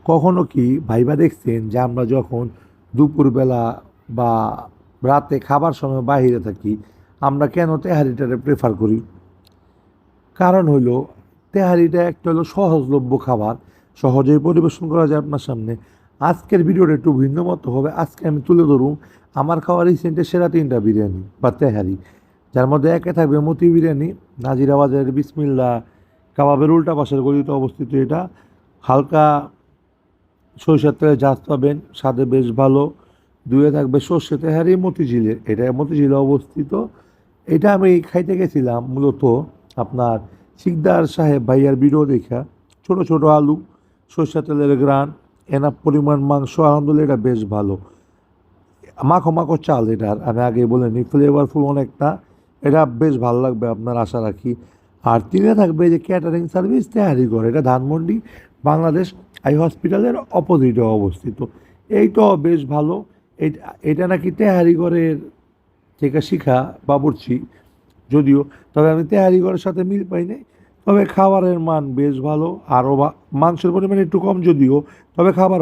কখনো কি ভাইবা দেখছেন যে আমরা যখন দুপুরবেলা বা রাতে খাবার সময় বাইরে থাকি আমরা কেন তেহারিটারে প্রেফার করি? কারণ হইলো তেহারিটা একটা হলো সহজলভ্য খাবার, সহজেই পরিবেশন করা যায় আপনার সামনে। আজকের ভিডিওটা একটু ভিন্ন মতো হবে। আজকে আমি তুলে ধরুন আমার খাওয়া রিসেন্টের সেরা 3টা বিরিয়ানি বা তেহারি, যার মধ্যে একে থাকবে মতি বিরিয়ানি, নাজিরাবাজারের বিসমিল্লা কাবাবের উল্টা পাশের গলিতে অবস্থিত এটা। হালকা সরিষার তেলে ঝাঁজ পাবেন, স্বাদে বেশ ভালো। দুয়ে থাকবে সর্ষে তেহারি মতিঝিলের, এটা মতিঝিলে অবস্থিত। এটা আমি খাইতে গেছিলাম মূলত আপনার শিকদার সাহেব ভাইয়ার ভিডিও দেখা। ছোট ছোট আলু, সর্ষে তেলের গ্রান, এনাফ পরিমাণ মাংস, আলহামদুলিল্লাহ এটা বেশ ভালো। মাখো মাখো চাল, এটার আমি আগে বলে নিই, ফ্লেভারফুল অনেকটা। এটা বেশ ভালো লাগবে আপনার, আশা রাখি। আর তিনে থাকবে যে ক্যাটারিং সার্ভিস তেহারি ঘর, এটা ধানমন্ডি বাংলাদেশ আই হসপিটালের অপোজিটে অবস্থিত। এইটাও বেশ ভালো। এটা এটা নাকি তেহারি ঘরের থেকে শিখা বাবুর্চি যদিও, তবে আমি তেহারি ঘরের সাথে মিল পাই নাই। তবে খাবারের মান বেশ ভালো, আরও মাংসের পরিমাণ একটু কম যদিও, তবে খাবার